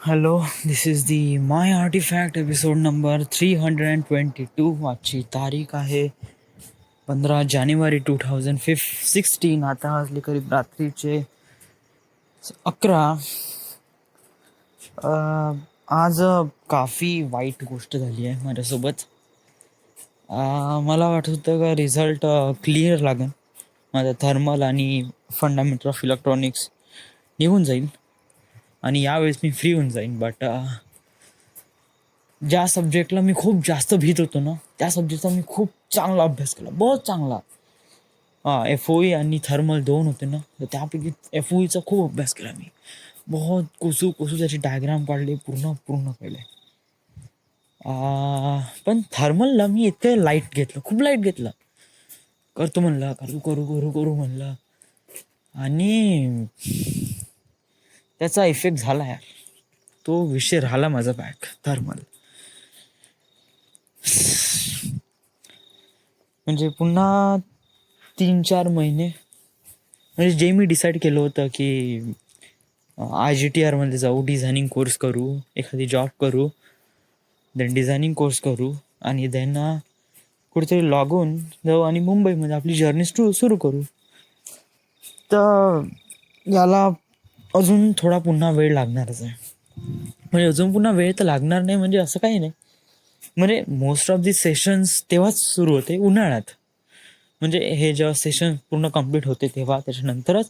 Hello, this is the my artefact episode number 322. आजची तारीख आहे 15 जानेवारी 2016. आता वाजले करीब रात्रीचे 11. आज काफ़ी वाईट गोष्ट झाली आहे माझ्यासोबत. मला वाटत होतं का रिझल्ट क्लिअर लागेल, माझा थर्मल आणि फंडामेंटल ऑफ इलेक्ट्रॉनिक्स निघून जाईल आणि यावेळेस मी फ्री होऊन जाईन. बट ज्या सब्जेक्टला मी खूप जास्त भीत होतो ना, त्या सब्जेक्टचा मी खूप चांगला अभ्यास केला, बहुत चांगला. FOE आणि थर्मल दोन होते ना, तर त्यापैकी FOEचा खूप अभ्यास केला मी. बहुत कुसू त्याची डायग्राम काढली, पूर्ण केले. पण थर्मलला मी इतकं लाईट घेतलं, खूप लाईट घेतलं. करतो म्हणलं, करू म्हणलं, आणि त्याचा इफेक्ट झाला यार. तो विषय राहिला माझा बॅक थर्मल. म्हणजे पुन्हा 3-4 महिने, म्हणजे जे मी डिसाईड केलं होतं की IGTR मध्ये जाऊ, डिझायनिंग कोर्स करू, एखादी जॉब करू, देन डिझायनिंग कोर्स करू, आणि देन कुठेतरी लागून जाऊ आणि मुंबईमध्ये आपली जर्नी सुरू करू. तर याला अजून थोडा पुन्हा वेळ लागणारच आहे. म्हणजे अजून पुन्हा वेळ तर लागणार नाही, म्हणजे असं काही नाही. म्हणजे मोस्ट ऑफ दी सेशन्स तेव्हाच सुरू होते, उन्हाळ्यात. म्हणजे हे जेव्हा सेशन पूर्ण कम्प्लीट होते तेव्हा, त्याच्यानंतरच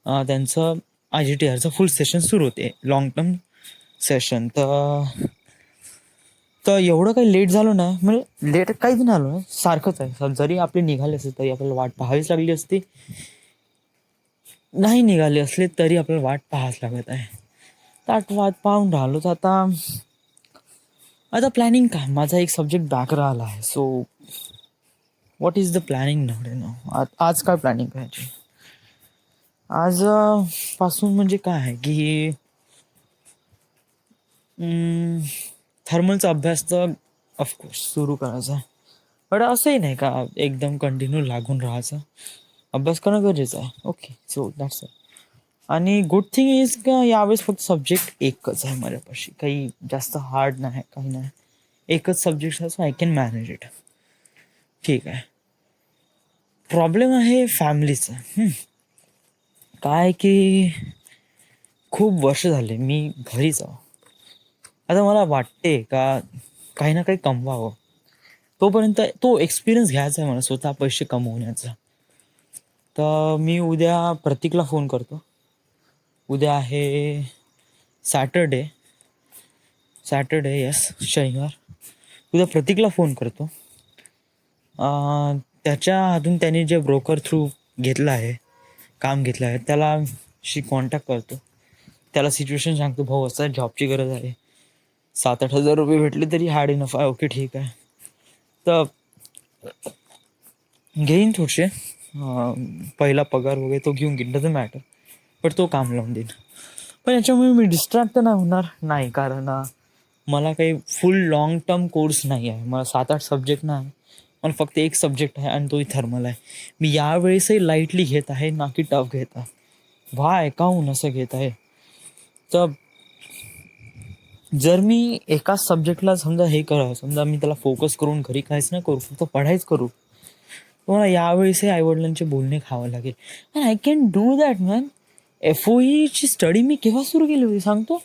त्यांचं IGTRचं फुल सेशन सुरू होते, लाँग टर्म सेशन. तर एवढं काही लेट झालं ना, म्हणजे लेट काहीच नाही झालं ना, सारखंच आहे. जरी आपले निघाले असते तरी आपल्याला वाट पाहावीच लागली असती, नाही निघाले असले तरी आपल्याला वाट पाहावीच लागत आहे. तर वाट पाहून राहिलो. तर आता प्लॅनिंग काय, माझा एक सब्जेक्ट बॅक राहिला आहे. So what is the planning now? आज काय प्लॅनिंग करायची आज पासून? म्हणजे काय आहे की थर्मलचा अभ्यास तर ऑफकोर्स सुरू करायचा, बट असंही नाही का एकदम कंटिन्यू लागून राहायचं. अभ्यास करणं गरजेचं आहे. Okay, so that's it. आणि गुड थिंग इज का यावेळेस फक्त सब्जेक्ट एकच आहे माझ्यापाशी, काही जास्त हार्ड नाही, काही नाही. एकच सब्जेक्ट आहे, so I can manage it. ठीक आहे. प्रॉब्लेम आहे फॅमिलीचा. काय की खूप वर्ष झाले मी घरी जाऊ. आता मला वाटते का काही ना काही कमवावं. तोपर्यंत तो एक्सपिरियन्स घ्यायचा आहे मला, स्वतः पैसे कमवण्याचा. तर मी उद्या प्रतीकला फोन करतो. उद्या आहे सॅटरडे, यस, शनिवार. उद्या प्रतीकला फोन करतो. त्याच्या हातून त्याने जे ब्रोकर थ्रू घेतलं आहे, काम घेतलं आहे, त्याला कॉन्टॅक्ट करतो. त्याला सिच्युएशन सांगतो, भाऊ असं जॉबची गरज आहे, 7-8 हजार रुपये भेटले तरी हार्ड इनफ आहे. ओके, ठीक आहे. तर घेईन थोडेसे, पहिला पगार वगैरे तो घेऊन घेईन, डझंट मॅटर, पण तो काम लावून देईन. पण याच्यामुळे मी डिस्ट्रॅक्ट तर नाही होणार नाही, कारण मला काही फुल लॉंग टर्म कोर्स नाही आहे. मला 7-8 सब्जेक्ट नाही, मला फक्त एक सब्जेक्ट आहे आणि तोही थर्मल आहे. मी यावेळेसही लाईटली घेत आहे, ना की टफ घेत आहे. व्हाय, काहून असं घेत आहे? तर जर मी एकाच सब्जेक्टला समजा हे करावं, समजा मी त्याला फोकस करून घरी काहीच नाही करू, फक्त पढायच करू, मला यावेळेसही आईवडिलांचे बोलणे खावं लागेल. And I can do that man. FOEची स्टडी मी केव्हा सुरू केली होती सांगतो?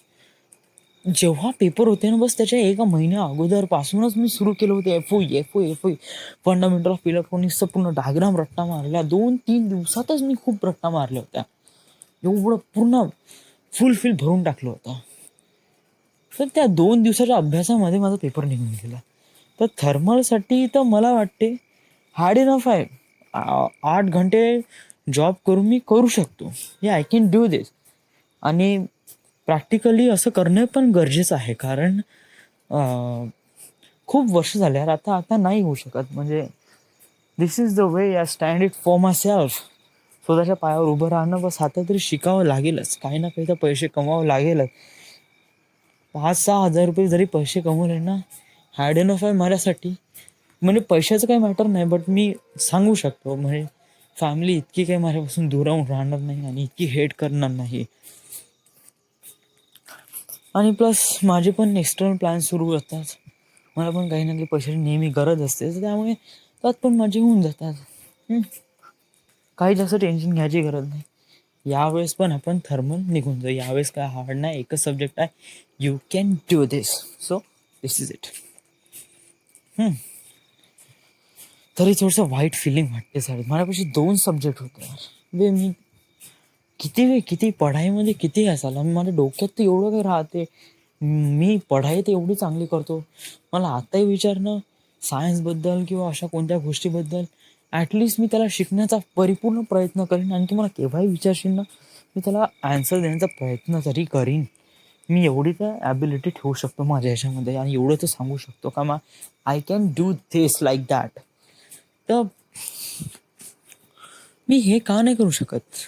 जेव्हा पेपर होते ना, बस त्याच्या 1 महिन्या अगोदरपासूनच मी सुरू केलं होतं. FOE फंडामेंटल ऑफ इलेक्ट्रॉनिक्सचा पूर्ण डायग्राम रट्टा मारला. 2-3 दिवसातच मी खूप रट्टा मारल्या होत्या. एवढं पूर्ण फुलफिल भरून टाकलं होतं. तर त्या 2 दिवसाच्या अभ्यासामध्ये माझा पेपर निघून गेला. तर थर्मलसाठी तर मला वाटते हार्ड इनफ आहे. 8 घंटे जॉब करून मी करू शकतो. आय कॅन डू दिस. आणि प्रॅक्टिकली असं करणं पण गरजेचं आहे, कारण खूप वर्ष झाले यार. आता नाही होऊ शकत. म्हणजे this is the way I stand it for myself. स्वतःच्या पायावर उभं राहणं, बस आता तरी शिकावं लागेलच. काही ना काही तर पैसे कमावं लागेलच. 5-6 हजार रुपये जरी पैसे कमवले ना, हार्ड इनफ आहे माझ्यासाठी. म्हणजे पैशाचं काही मॅटर नाही, बट मी सांगू शकतो, म्हणजे फॅमिली इतकी काही माझ्यापासून दूर राहून राहणार नाही आणि इतकी हेट करणार नाही. आणि प्लस माझे पण एक्सटर्नल प्लॅन सुरू असतात. मला पण काही ना काही पैशाची नेहमी गरज असते, तर त्यामुळे त्यात पण माझे होऊन जातात. काही जास्त टेन्शन घ्यायची गरज नाही. यावेळेस पण आपण थर्मल निघून जाऊ. यावेळेस काय हार्ड नाही, एकच सब्जेक्ट आहे. You can do this. So this is it. तरी थोडंसं वाईट फिलिंग वाटते साहेब. माझ्यापाशी 2 सब्जेक्ट होते यार. मी किती पढाईमध्ये किती असायला माझ्या डोक्यात तर एवढं काही राहते. मी पढाई तर एवढी चांगली करतो. मला आताही विचारणं सायन्सबद्दल किंवा अशा कोणत्या गोष्टीबद्दल, ॲटलिस्ट मी त्याला शिकण्याचा परिपूर्ण प्रयत्न करीन. आणि तू मला केव्हाही विचारशील ना, मी त्याला ॲन्सर देण्याचा प्रयत्न तरी करीन. मी एवढी तर ॲबिलिटी ठेवू शकतो माझ्या ह्याच्यामध्ये, आणि एवढं तर सांगू शकतो का I can do this like that. तर मी हे का नाही करू शकत?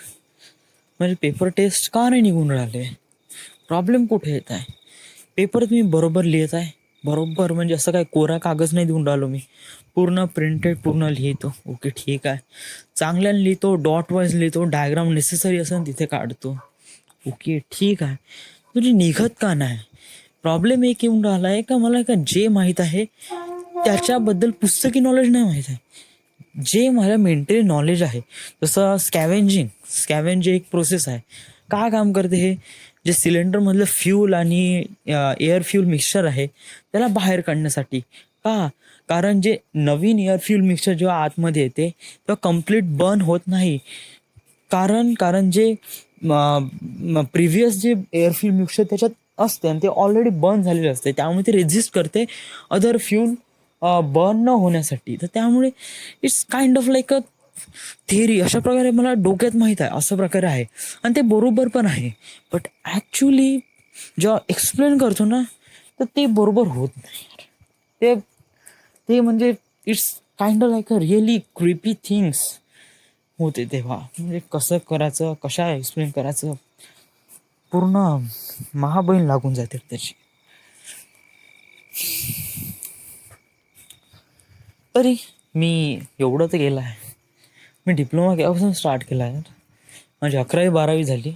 म्हणजे पेपर टेस्ट का नाही निघून राहिले? प्रॉब्लेम कुठे येत आहे? पेपर मी बरोबर लिहित आहे, बरोबर, म्हणजे असं काय कोरा कागज नाही देऊन राहिलो मी. पूर्ण प्रिंटेड पूर्ण लिहितो. ओके ठीक आहे, चांगल्याने लिहितो, डॉट वाईज लिहितो, डायग्राम नेसेसरी असेल तिथे काढतो. ओके ठीक आहे, तुझी निघत का नाही? प्रॉब्लेम एक येऊन राहिला आहे का मला का जे माहीत आहे त्याच्याबद्दल पुस्तकी नॉलेज नाही माहीत आहे. जे माझ्या मेंटली नॉलेज आहे, जसं स्कॅव्हेंजिंग एक प्रोसेस आहे. काय काम करते हे? जे सिलेंडरमधलं फ्यूल आणि एअर फ्यूल मिक्सचर आहे त्याला बाहेर काढण्यासाठी. का? कारण जे नवीन एअर फ्यूल मिक्सचर जेव्हा आतमध्ये येते तेव्हा कम्प्लीट बर्न होत नाही. कारण जे प्रिव्हियस जे एअर फ्यूल मिक्सचर त्याच्यात असते आणि ते ऑलरेडी बर्न झालेले असते, त्यामुळे ते रेझिस्ट करते अदर फ्यूल बर्न न होण्यासाठी. तर त्यामुळे it's kind of like a theory. अशा प्रकारे मला डोक्यात माहीत आहे, असं प्रकारे आहे आणि ते बरोबर पण आहे. बट ॲक्च्युली जेव्हा एक्सप्लेन करतो ना, तर ते बरोबर होत नाही यार. ते ते म्हणजे it's kind of like a really creepy things होते तेव्हा. म्हणजे कसं करायचं, कशा एक्सप्लेन करायचं, पूर्ण महाबहीण लागून जाते त्याची. तरी मी एवढं तर केलं आहे. मी डिप्लोमा केव्हापासून स्टार्ट केला आहे यार. म्हणजे 11वी-12वी झाली.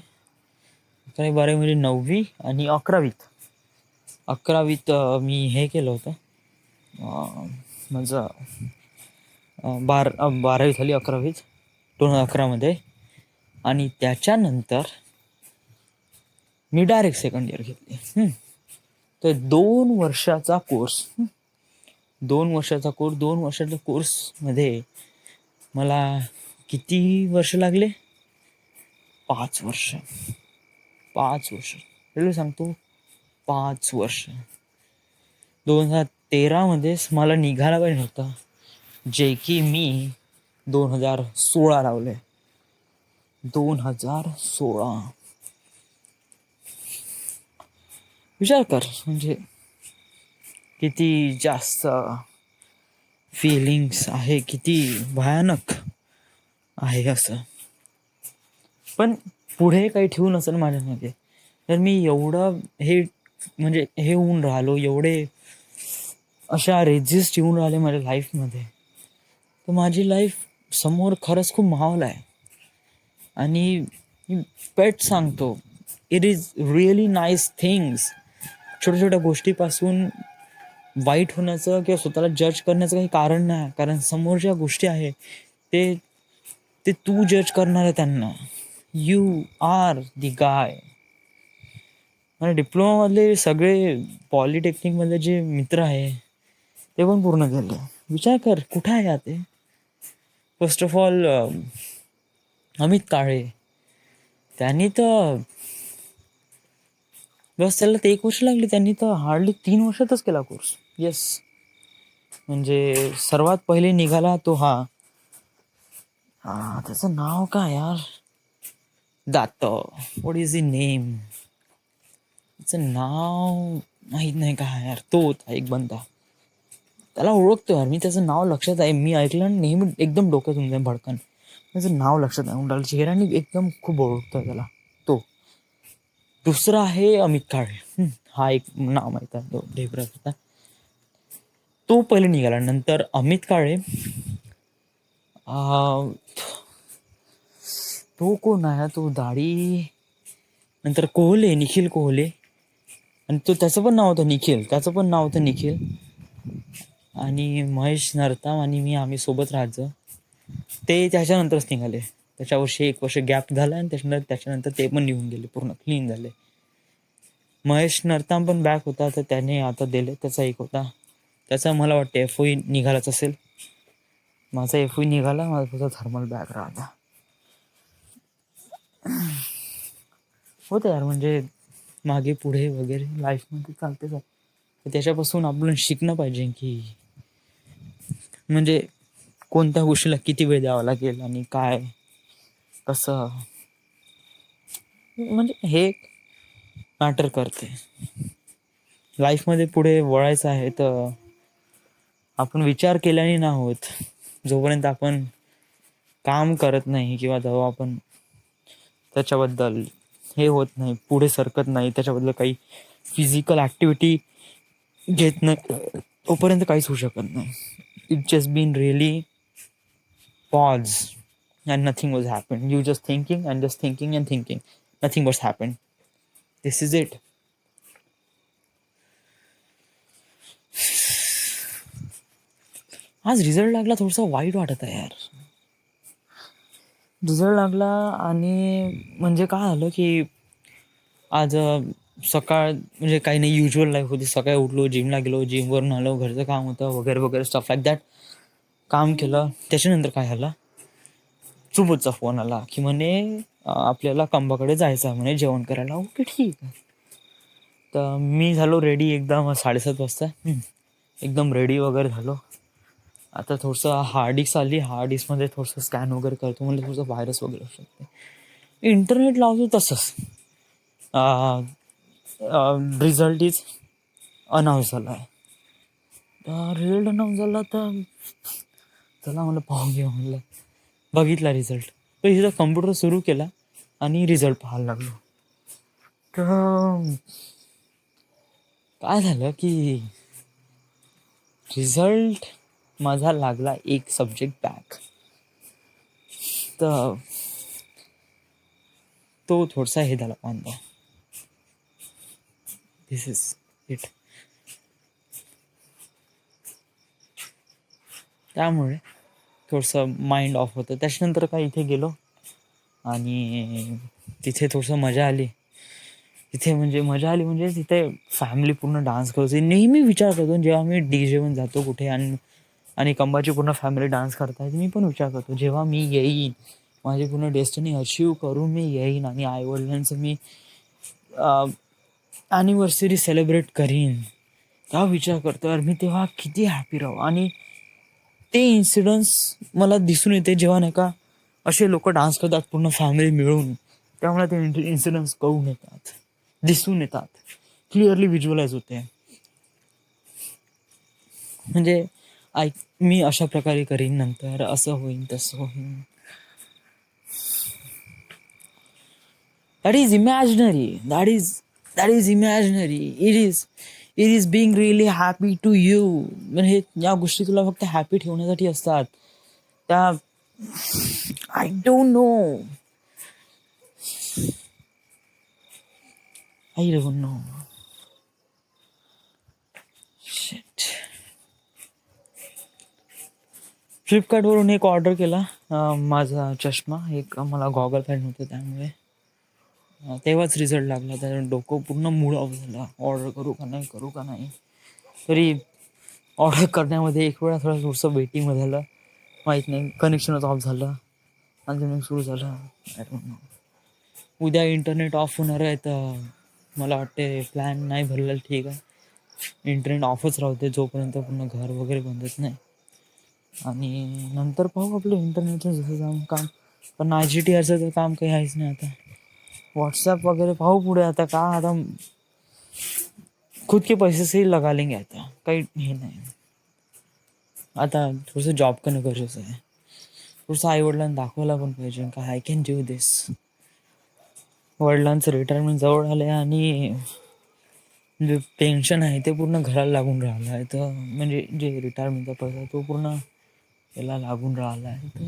11वी-12वी म्हणजे 9वी आणि 11वीत मी हे केलं होतं. माझं 12वी झाली 11वीत 2011मध्ये. आणि त्याच्यानंतर मी डायरेक्ट सेकंड इयर घेतली. तर 2 वर्षाचा कोर्स. 2 वर्षाच्या कोर्समध्ये मला किती वर्ष लागले? 5 वर्ष. 5 वर्ष रेल्वे सांगतो, 5 वर्ष. 2013मध्येच मला निघायला पाहिजे नव्हतं, जे की मी 2016 लावले. 2016. विचार कर, म्हणजे किती जास्त फिलिंग्स आहे, किती भयानक आहे असं. पण पुढे काही ठेवून असेल माझ्यामध्ये, तर मी एवढं म्हणजे हे होऊन राहिलो, एवढे अशा रेजिस्ट येऊन राहिले माझ्या लाईफमध्ये, तर माझी लाईफ समोर खरंच खूप माहोल आहे. आणि पेट सांगतो, it is really nice things. छोट्या छोट्या गोष्टीपासून वाईट होण्याचं किंवा स्वतःला जज करण्याचं काही कारण नाही. कारण समोर ज्या गोष्टी आहे ते तू जज करणार आहे त्यांना. यू आर दी गाय. आणि डिप्लोमामधले सगळे पॉलिटेक्निकमधले जे मित्र आहे ते पण पूर्ण केले. विचार कर कुठं आहे ते. फर्स्ट ऑफ ऑल अमित काळे, त्यांनी तर बस त्याला ते 1 वर्ष लागली, त्यांनी तर हार्डली 3 वर्षातच केला कोर्स. येस, म्हणजे सर्वात पहिले निघाला तो त्याचं नाव काय यार, व्हॉट इज द नेम, त्याचं नाव माहीत नाही का यार. तो होता एक बंदा, त्याला ओळखतो यार मी, त्याचं नाव लक्षात आहे. मी ऐकलं आणि नेहमी एकदम डोक्यातून जाईल भडकन. त्याचं नाव लक्षात आहे, उंडाल चेहऱ्याने एकदम खूप ओळखतोय त्याला तो. दुसरा आहे अमित काळे. हा एक नाव माहीत आहे, तो ढेबरा होता, तो पहिले निघाला. नंतर अमित काळे, तो कोण आहे तो दाढी, नंतर निखिल कोहले, आणि त्याचं पण नाव होतं निखिल, आणि महेश नरताम आणि मी आम्ही सोबत राहायचो. ते त्याच्यानंतरच निघाले. त्याच्या वर्षी 1 वर्ष गॅप झाला आणि त्याच्यानंतर ते पण निघून गेले, पूर्ण क्लीन झाले. महेश नरताम पण बॅक होता, तर त्याने आता दिले. त्याचा एक होता, त्याचा मला वाटतं FOE निघालाच असेल. माझा FOE निघाला, माझा फक्त थर्मल बॅक राहिला. होतं यार, म्हणजे मागे पुढे वगैरे लाईफमध्ये चालतेच. तर त्याच्यापासून आपण शिकणं पाहिजे की म्हणजे कोणत्या गोष्टीला किती वेळ द्यावा लागेल आणि काय कसं, म्हणजे हे मॅटर करते. लाईफमध्ये पुढे वळायचं आहे तर आपण विचार केल्याने ना होत. जोपर्यंत आपण काम करत नाही किंवा जेव्हा आपण त्याच्याबद्दल हे होत नाही, पुढे सरकत नाही, त्याच्याबद्दल काही फिजिकल ॲक्टिव्हिटी घेत नाही, तोपर्यंत काहीच होऊ शकत नाही. It just been really pause and nothing was happened. You just thinking and just thinking and thinking. Nothing was happened. This is it. आज रिझल्ट लागला, थोडंसं वाईट वाटत आहे यार. रिझल्ट लागला आणि म्हणजे काय झालं की आज सकाळ म्हणजे काही नाही, युज्युअल लाईफ होती. सकाळी उठलो, जिमला गेलो, जिमवरून आलो, घरचं काम होतं वगैरे वगैरे, स्टफ लाईक दॅट. काम केलं. त्याच्यानंतर काय झालं, सुबोधचा फोन आला की म्हणे आपल्याला कंबाकडे जायचं आहे म्हणे जेवण करायला. ओके ठीक आहे. तर मी झालो रेडी एकदम 7:30 वाजता. एकदम रेडी वगैरे झालो. आता थोडंसं हार्ड डिस्क आली, हार्ड डिस्कमध्ये थोडंसं स्कॅन वगैरे करतो, म्हणजे थोडंसं व्हायरस वगैरे असू शकते. इंटरनेट लावतो तसंच रिझल्ट इज अनाऊन्स झाला आहे. रिझल्ट अनाऊन्स झाला तर चला म्हणलं पाहून घ्या म्हणलं. बघितला रिझल्ट, तर इथं कम्प्युटर सुरू केला आणि रिझल्ट पाहायला लागलो. तर काय झालं की रिझल्ट माझा लागला एक सब्जेक्ट बॅक. तर तो थोडासा हे झाला वांदा. दिस इज इट. त्यामुळे थोडंसं माइंड ऑफ होतं. त्याच्यानंतर काय इथे गेलो आणि तिथे थोडंसं मजा आली. म्हणजे तिथे फॅमिली पूर्ण डान्स करते. नेहमी विचार करतो जेव्हा मी DJ वर जातो कुठे आणि कंबाची पूर्ण फॅमिली डान्स करताय, मी पण विचार करतो जेव्हा मी येईन, माझी पूर्ण डेस्टिनी अचीव करून मी येईन आणि आईवडिलांचं मी ॲनिव्हर्सरी सेलिब्रेट करीन, तेव्हा विचार करतो यार मी तेव्हा किती हॅपी राहू. आणि ते इन्सिडन्स मला दिसून येते जेव्हा नाही का असे लोक डान्स करतात पूर्ण फॅमिली मिळून. त्यामुळे ते इन्सिडन्स कळून येतात, दिसून येतात, क्लिअरली व्हिज्युअलाइज होते. म्हणजे मी अशा प्रकारे करीन, नंतर असं होईन तसं होईन. That is imaginary. That is imaginary. It is being really happy to you. म्हणजे या गोष्टी तुला फक्त हॅपी ठेवण्यासाठी असतात. त्या आय डोंट नो. फ्लिपकार्टवरून एक ऑर्डर केला, माझा चष्मा. एक मला गॉगल पाहिजे होतं, त्यामुळे तेव्हाच रिझल्ट लागला. त्याच्यानं डोकं पूर्ण मूड ऑफ झाला. ऑर्डर करू का नाही. तरी ऑर्डर करण्यामध्ये एक वेळा थोडंसं वेटिंगमध्ये झालं, माहीत नाही, कनेक्शनच ऑफ झालं आणि मग सुरू झालं. I don't know. उद्या इंटरनेट ऑफ होणार आहे, तर मला वाटते प्लॅन नाही भरलेला ठीक आहे. इंटरनेट ऑफच राहते जोपर्यंत पूर्ण घर वगैरे बंदच नाही. आणि नंतर पाहू आपलं इंटरनेटचं जसं जाऊन काम. पण IGTRचं तर काम काही आहेच नाही आता. व्हॉट्सॲप वगैरे पाहू पुढे. आता का आता खुद के पैसे से लगा लेंगे. आता काही हे नाही. आता थोडंसं जॉब करणं गरजेचं आहे. थोडंसं आईवडिलांना दाखवायला पण पाहिजे का आय कॅन डू दिस. वडिलांचं रिटायरमेंट जवळ आलं आहे आणि जे पेन्शन आहे ते पूर्ण घराला लागून राहिलं आहे. तर म्हणजे जे रिटायरमेंटचा पैसा तो पूर्ण याला लागून राहिला आहे. तर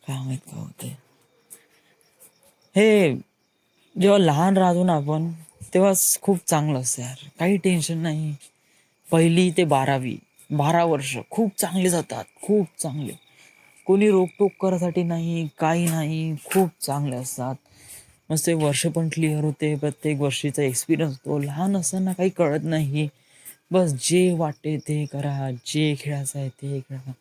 काय माहीत काय होते. हे जेव्हा लहान राहतो ना आपण, तेव्हा खूप चांगलं असतं यार, काही टेन्शन नाही. 1ली ते 12वी 12 वर्ष खूप चांगले जातात, खूप चांगले. कोणी रोकटोक करायसाठी नाही, काही नाही, खूप चांगले असतात. मस्त ते वर्ष पण क्लिअर होते, प्रत्येक वर्षीचा एक्सपिरियन्स होतो. लहान असताना काही कळत नाही. बस जे वाटते ते करा, जे खेळायचं आहे ते खेळा.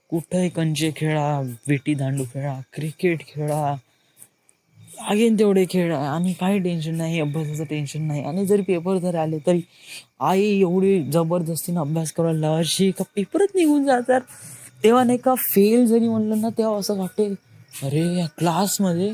कुठंही कंचे खेळा, विटी-दांडू खेळा, क्रिकेट खेळा, लागेल तेवढे खेळा आणि काही टेन्शन नाही, अभ्यासाचं टेन्शन नाही. आणि जरी पेपर जर आले तरी आई एवढी जबरदस्तीने अभ्यास करायला लावायची का पेपरच निघून जातात. तेव्हा नाही का फेल जरी म्हणलं ना, तेव्हा असं वाटेल, अरे या क्लासमध्ये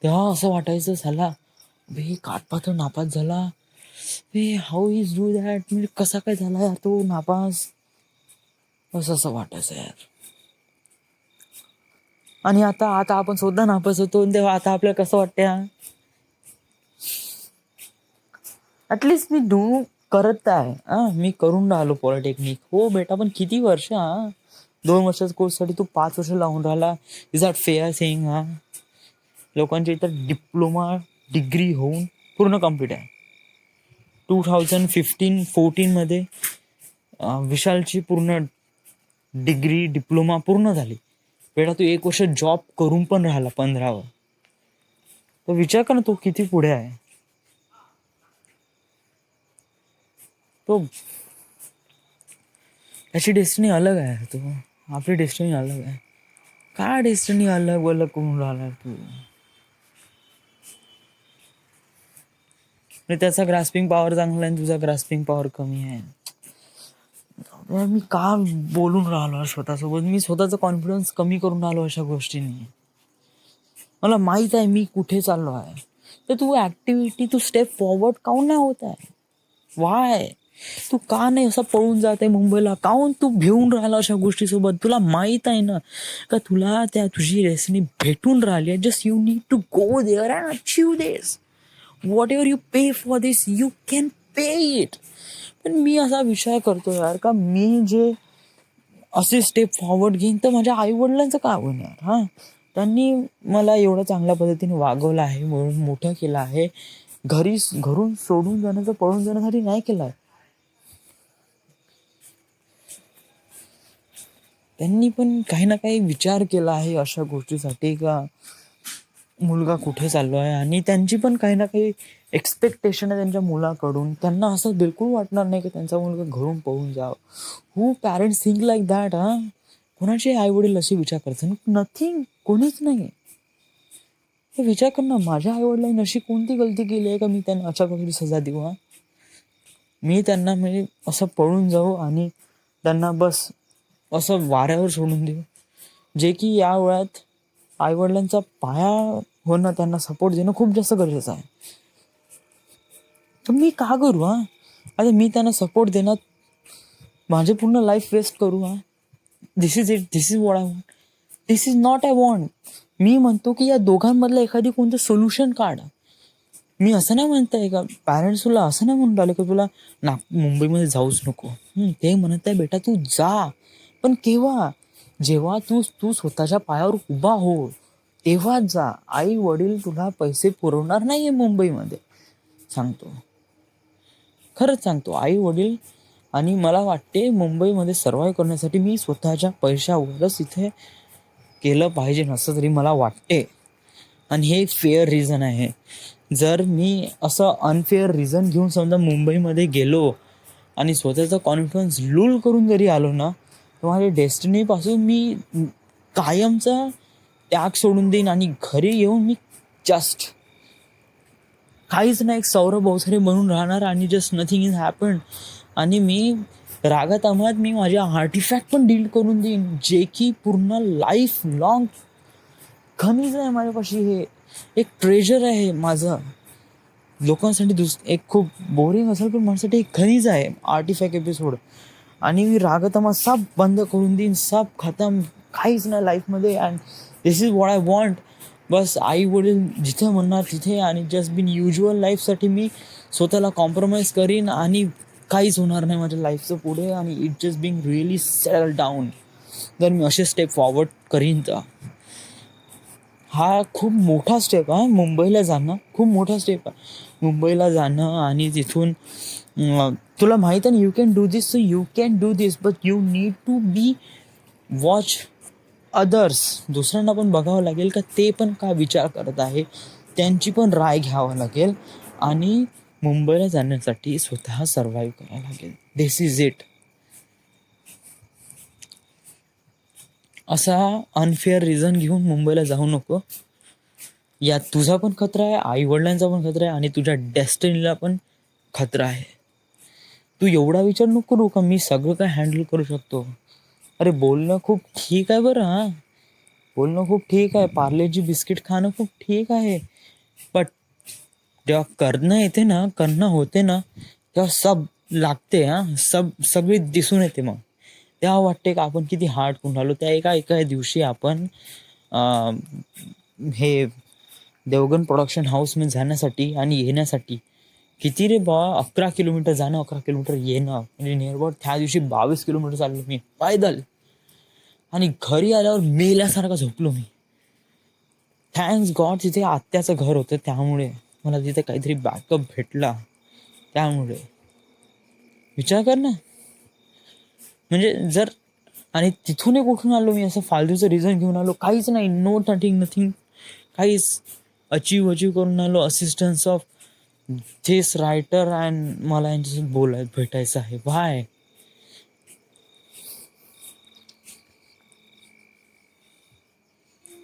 तेव्हा असं वाटायचं साला बे काटपात्र नापास झाला. बे हाऊ इज डू दॅट, म्हणजे कसा काय झाला यार तो नापास, असं असं वाटायचं यार. आणि आता आता आपण स्वतः नापास होतो आणि तेव्हा आता आपल्याला कसं वाटतं, ॲटलिस्ट मी करत आहे. मी करून राहिलो पॉलिटेक्निक. हो बेटा, पण किती वर्ष 2 वर्षाच्या कोर्ससाठी तू 5 वर्ष लावून राहिला. Is that fair saying? लोकांच्या इथं डिप्लोमा डिग्री होऊन पूर्ण कम्प्लीट आहे. 2015-14 मध्ये विशालची पूर्ण डिग्री डिप्लोमा पूर्ण झाली. बेटा तू 1 वर्ष जॉब करून पण राहिला 15वर. तर विचार कर ना, तो किती पुढे आहे. तो त्याची डेस्टिनी अलग आहे. तो आपली डेस्टिनी अलग आहे. काय डेस्टिनी अलग अलग करून राहिला तू. त्याचा ग्रास्पिंग पॉवर चांगला आहे, तुझा ग्रास्पिंग पॉवर कमी आहे. मी का बोलून राहिलो स्वतःसोबत, मी स्वतःचा कॉन्फिडन्स कमी करून राहिलो अशा गोष्टींनी. मला माहित आहे मी कुठे चाललो आहे. तर तू ऍक्टिव्हिटी, तू स्टेप फॉरवर्ड काऊन नाही होत आहे? वाय? तू का नाही असं पळून जात आहे मुंबईला? काऊन तू भिवून राहिला अशा गोष्टीसोबत? तुला माहित आहे ना का तुला त्या तुझी रेसिनी भेटून राहिली आहे. Just you need to go there and achieve this. Whatever you pay for this, you can pay it. पण मी असा विचार करतो यार, का मी जे असे स्टेप फॉरवर्ड घेईन तर माझ्या आईवडिलांचं काय होणार? त्यांनी मला एवढं चांगल्या पद्धतीने वागवलं आहे, म्हणून मोठं केलं आहे. घरून सोडून जाण्याचं, पळून जाण्यासाठी नाही केलं आहे. त्यांनी पण काही ना काही विचार केला आहे अशा गोष्टीसाठी, का मुलगा कुठे चाललो आहे. आणि त्यांची पण काही ना काही एक्सपेक्टेशन आहे त्यांच्या मुलाकडून. त्यांना असं बिलकुल वाटणार नाही की त्यांचा मुलगा घरून पळून जावं. हू पॅरेंट्स थिंक लाईक दॅट? कोणाचे आई वडील असे विचार करतात? नथिंग, कोणीच नाही. हे विचार कर ना, माझ्या आई वडिलांनी अशी कोणती गलती केली आहे का मी त्यांना अशा गोष्टी सजा देऊ? मी त्यांना म्हणजे असं पळून जाऊ आणि त्यांना बस असं वाऱ्यावर सोडून देऊ, जे की या वेळात आईवडिलांचा पाया होणं, त्यांना सपोर्ट देणं खूप जास्त गरजेचं आहे. तर मी का करू? आता मी त्यांना सपोर्ट देण्यात माझे पूर्ण लाईफ वेस्ट करू? This is it, this is what I want, this is not I want. मी म्हणतो की या दोघांमधलं एखादी कोणतं सोल्युशन काढ. मी असं नाही म्हणताय का पॅरेंट्स तुला असं नाही म्हणून राहिले की तुला मुंबईमध्ये जाऊच नको. ते म्हणत आहे बेटा तू जा, पण केव्हा? जेव्हा तू तू स्वतःच्या पायावर उभा हो तेव्हाच जा. आई वडील तुला पैसे पुरवणार नाहीये मुंबईमध्ये, सांगतो, खरंच सांगतो. आई वडील आणि मला वाटते मुंबईमध्ये सर्वाईव्ह करण्यासाठी मी स्वतःच्या पैशावरच इथे केलं पाहिजे नसं तरी मला वाटते. आणि हे फेअर रिझन आहे. जर मी असं अनफेअर रिझन घेऊन समजा मुंबईमध्ये गेलो आणि स्वतःचा कॉन्फिडन्स लूल करून जरी आलो ना, तर माझ्या डेस्टिनीपासून मी कायमचा त्याग सोडून देईन आणि घरी येऊन मी जस्ट काहीच नाही, एक सौरभ अवसरे बनून राहणार आणि जस्ट नथिंग इज हॅपन. आणि मी रागात अमात मी माझे आर्टिफॅक्ट पण डील करून देईन, जे की पूर्ण लाईफ लॉंग खनिज आहे माझ्यापाशी. हे एक ट्रेजर आहे माझं. लोकांसाठी एक खूप बोरिंग असेल पण माझ्यासाठी एक खनिज आहे आर्टिफॅक्ट एपिसोड. आणि मी रागतमा सब बंद करून देईन, सब खतम, काहीच नाही लाईफमध्ये. And this is what I want. बस आई वडील जिथे म्हणणार तिथे, आणि जस्ट बिन युज्युअल लाईफसाठी मी स्वतःला कॉम्प्रोमाइज करीन आणि काहीच होणार नाही माझ्या लाईफचं पुढे, आणि it just being really settle down. जर मी असे स्टेप फॉरवर्ड करीन तर हा खूप मोठा स्टेप आहे. मुंबईला जाणं खूप मोठा स्टेप आहे. मुंबईला जाणं आणि तिथून तुला माहीत आहे ना, you can do this, so you can do this, but you need to be watch others. दुसऱ्यांना पण बघावं लागेल का ते पण काय विचार करत आहे, त्यांची पण राय घ्यावं लागेल, आणि मुंबईला जाण्यासाठी स्वतः सर्व्हाइव्ह करावं लागेल. दिस इज इट. असा अनफेअर रिझन घेऊन मुंबईला जाऊ नको. यात तुझा पण खतरा आहे, आई वडिलांचा पण खतरा आहे, आणि तुझ्या डेस्टिनीला पण खतरा आहे. तू एवढा विचार नको करू का मी सगळं काय हँडल करू शकतो. अरे बोलणं खूप ठीक आहे बरं, हां बोलणं खूप ठीक आहे, पार्लेजी बिस्किट खाणं खूप ठीक आहे, बट जेव्हा करणं येते ना, करणं होते ना, तेव्हा सब लागते. सगळी दिसून येते. मग तेव्हा वाटते का आपण किती हार्ड करून राहिलो. त्या एका एका दिवशी आपण हे देवगण प्रोडक्शन हाऊसमध्ये जाण्यासाठी आणि येण्यासाठी किती रे बा, 11 किलोमीटर जाणं, 11 किलोमीटर येणं, म्हणजे नियर अबाउट त्या दिवशी 22 किलोमीटर चाललो मी पायदल, आणि घरी आल्यावर मेल्यासारखा झोपलो मी. थँक्स गॉड तिथे आत्याचं घर होतं, त्यामुळे मला तिथे काहीतरी बॅकअप भेटला. त्यामुळे विचार कर ना, म्हणजे जर, आणि तिथून कुठून आलो मी, असं फालतूचं रिझन घेऊन आलो, काहीच नाही, नो नथिंग, काहीच अचीव करून आलो. Assistance of this writer, and मला यांच्यासोबत भेटायचं आहे. बाय.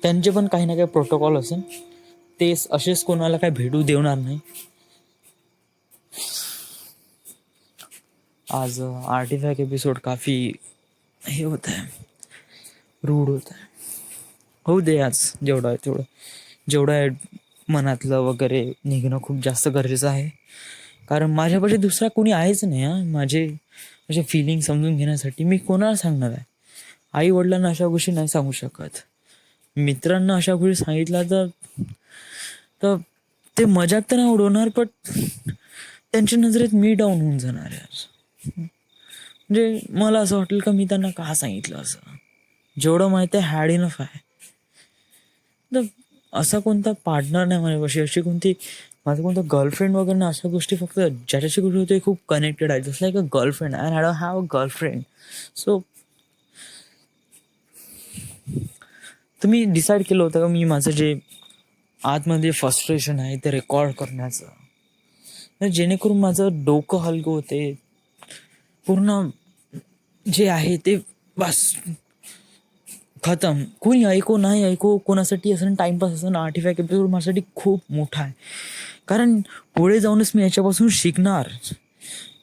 त्यांचे पण काही ना काही प्रोटोकॉल असेल, ते असेच कोणाला काही भेटू देणार नाही. आज आर्टिफॅक्ट एपिसोड काफी हे होत आहे, रूढ होत आहे. होऊ दे, आज जेवढं आहे तेवढं, जेवढं आहे मनातलं वगैरे निघणं खूप जास्त गरजेचं आहे. कारण माझ्यापाशी दुसरा कोणी आहेच नाही. माझे फिलिंग समजून घेण्यासाठी मी कोणाला सांगणार आहे. आई वडिलांना अशा गोष्टी नाही सांगू शकत. मित्रांना अशा गोष्टी सांगितल्या तर ते मजाक तर नाही उडवणार, पण त्यांच्या नजरेत मी डाऊन होऊन जाणार आहे. म्हणजे मला असं वाटेल का मी त्यांना का सांगितलं असं. जेवढं माहिती आहे हॅड इनफ आहे. तर असा कोणता पार्टनर नाही माझ्यापाशी, माझं कोणतं गर्लफ्रेंड वगैरे ना. अशा गोष्टी फक्त ज्याच्याशी गोष्टी होते खूप कनेक्टेड आहे, जसं like a girlfriend, and I don't have a girlfriend. So तुम्ही डिसाईड केलं होतं का मी माझं जे आतमध्ये फ्रस्ट्रेशन आहे ते रेकॉर्ड करण्याचं, जेणेकरून माझं डोकं हलकं होते, पूर्ण जे आहे ते बस खतम. कोणी ऐको नाही ऐको, कोणासाठी असं टाइमपास असं आर्टिफॅक्ट एपिसोड माझ्यासाठी खूप मोठा आहे. कारण पुढे जाऊनच मी याच्यापासून शिकणार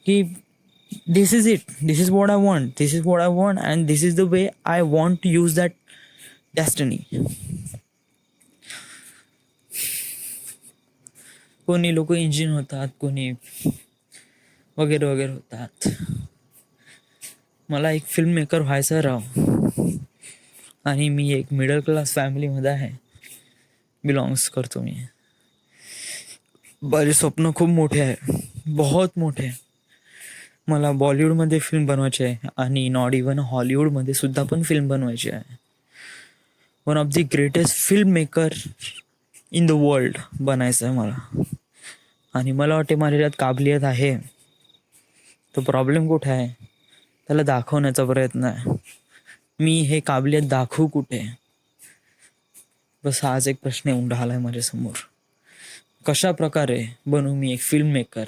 की this is it, this is what I want, this is what I want, and this is the way I want to use that destiny. कोणी लोक इंजिन होतात, कोणी वगैरे वगैरे होतात. मला एक फिल्म मेकर व्हायचं राव, आणि मी एक मिडल क्लास फॅमिलीमध्ये आहे, बिलॉंग्स करतो मी. माझे स्वप्न खूप मोठे आहे, बहुत मोठे आहे. मला बॉलिवूडमध्ये फिल्म बनवायची आहे, आणि नॉट इवन हॉलिवूडमध्ये सुद्धा पण फिल्म बनवायची आहे. One of the greatest film maker in the world बनायचं आहे मला. आणि मला वाटते माझ्या यात काबिलियत आहे. तो प्रॉब्लेम कुठे आहे, त्याला दाखवण्याचा प्रयत्न आहे. मी हे काबिलियत दाखवू कुठे, बस हाच एक प्रश्न येऊन राहिला आहे माझ्यासमोर. कशा प्रकारे बनू मी एक फिल्म मेकर,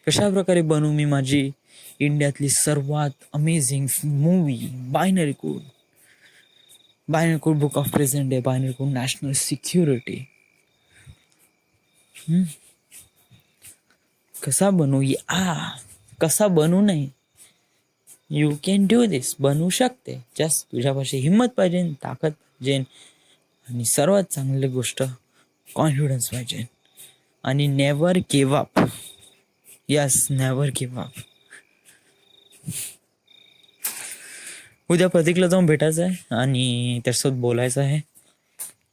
कशा प्रकारे बनू मी माझी इंडियातली सर्वात amazing movie, binary code book of present day, binary code national security. कसा बनू कसा बनू नाही. यू कॅन डू दिस, बनवू शकते. जस्ट तुझ्यापाशी हिंमत पाहिजे, ताकद पाहिजे, आणि सर्वात चांगली गोष्ट कॉन्फिडन्स पाहिजे. आणि never give up. Yes, never give up. उद्या प्रतीकला जाऊन भेटायचं आहे आणि त्याच्यासोबत बोलायचं आहे.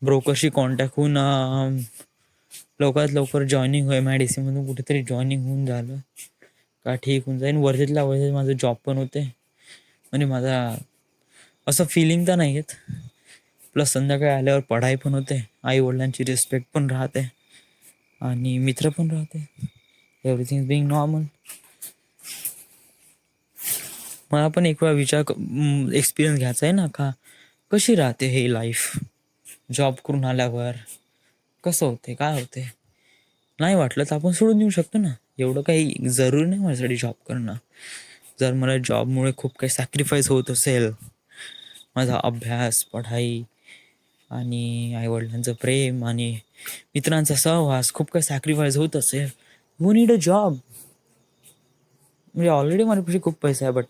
ब्रोकरशी कॉन्टॅक्ट होऊन लवकरात लवकर जॉईनिंग MIDC मधून कुठेतरी जॉईनिंग होऊन झालं का ठीक होऊन जाईन. वर्धेतल्या वर्धेत माझं जॉब पण होते, म्हणजे माझा असं फिलिंग तर नाही येत. प्लस संध्याकाळी आल्यावर पढाई पण होते, आई वडिलांची रिस्पेक्ट पण राहते आणि मित्र पण राहते. Everything being normal. मला पण एक वेळा एक्सपिरियन्स घ्यायचा आहे ना का कशी राहते हे लाईफ, जॉब करून आल्यावर कसं होते, काय होते. नाही वाटलं तर आपण सोडून देऊ शकतो ना, एवढं काही जरुरी नाही माझ्यासाठी जॉब करणं. जर मला जॉबमुळे खूप काही सॅक्रिफाईस होत असेल, माझा अभ्यास, पढाई आणि आईवडिलांचं प्रेम आणि मित्रांचा सहवास खूप काही सॅक्रिफाईस होत असेल, यू नीड अ जॉब. म्हणजे ऑलरेडी माझ्यापाशी खूप पैसा आहे, बट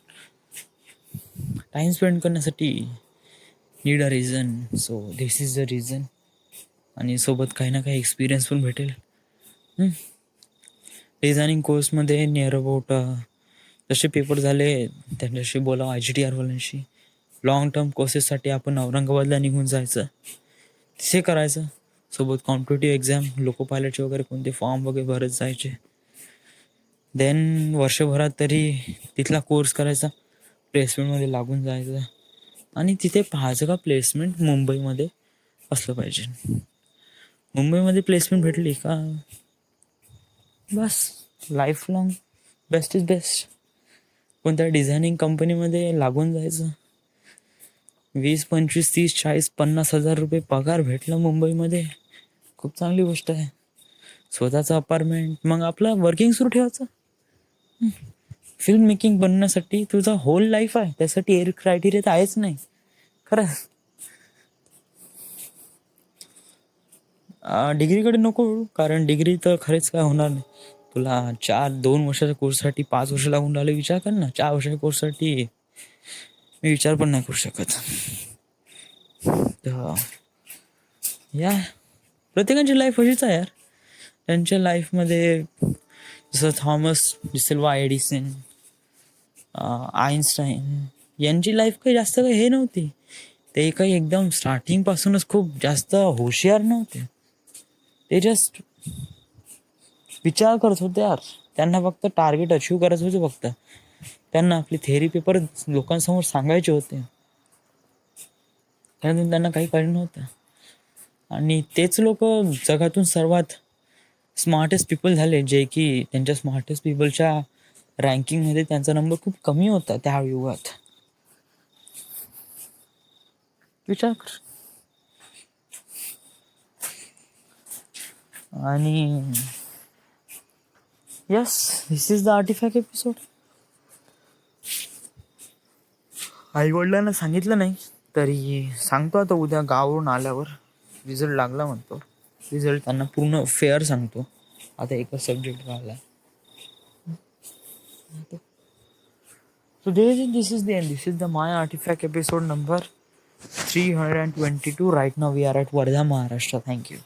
टाइम स्पेंड करण्यासाठी need a reason. So this is the reason. आणि सोबत काही ना काही एक्सपिरियन्स पण भेटेल. डिझायनिंग कोर्समध्ये नियर अबाउट जसे पेपर झाले त्यांच्याशी बोलावं, IGTR वाल्यांशी. लॉंग टर्म कोर्सेससाठी आपण औरंगाबादला निघून जायचं, तिथे करायचं. सोबत कॉम्पिटेटिव्ह एक्झाम, लोको पायलटचे वगैरे कोणते फॉर्म वगैरे भरत जायचे. देन वर्षभरात तरी तिथला कोर्स करायचा, प्लेसमेंटमध्ये लागून जायचं आणि तिथे पाहायचं का प्लेसमेंट मुंबईमध्ये असलं पाहिजे. मुंबईमध्ये प्लेसमेंट भेटली का बस life long best is best. कोणत्या डिझायनिंग कंपनीमध्ये लागून जायचं, 20, 25, 30, 40, 50,000 रुपये पगार भेटला मुंबईमध्ये, खूप चांगली गोष्ट आहे. स्वतःचं अपार्टमेंट, मग आपलं वर्किंग सुरू ठेवायचं. फिल्म मेकिंग बनण्यासाठी तुझा होल लाईफ आहे, त्यासाठी एअर क्रायटेरिया तर आहेच नाही खरं. डिग्रीकडे नको, कारण डिग्री तर खरेच काय होणार नाही. तुला 2 वर्षाच्या कोर्ससाठी 5 वर्ष लागून राहिले, विचार कर ना. 4 वर्षाच्या कोर्ससाठी मी विचार पण नाही करू शकत. या प्रत्येकाची लाईफ अशीच आहे यार. त्यांच्या लाईफमध्ये जसं थॉमस डिसेल्वा एडिसन, आईन्स्टाईन यांची लाईफ काही जास्त काही हे नव्हती. ते काही एकदम स्टार्टिंगपासूनच खूप जास्त हुशार नव्हते. ते जस्ट विचार करत होते यार. त्यांना फक्त टार्गेट अचीव करायचं होतं. फक्त त्यांना आपली थेअरी पेपर लोकांसमोर सांगायचे होते, त्यातून त्यांना काही कळलं नव्हतं. आणि तेच लोक जगातून सर्वात स्मार्टेस्ट पीपल झाले, जे की त्यांच्या स्मार्टेस्ट पीपलच्या रँकिंगमध्ये त्यांचा नंबर खूप कमी होता त्या युगात. विचार कर. आणि yes, this is the artefact episode. आईवडिलांना सांगितलं नाही तरी सांगतो आता, उद्या गावावरून आल्यावर रिझल्ट लागला म्हणतो. रिझल्ट त्यांना पूर्ण फेअर सांगतो. आता एकच सब्जेक्ट राहिला. So this is the end. This is the My Artifact episode number 322. Right now we are at Wardha, Maharashtra. Thank you.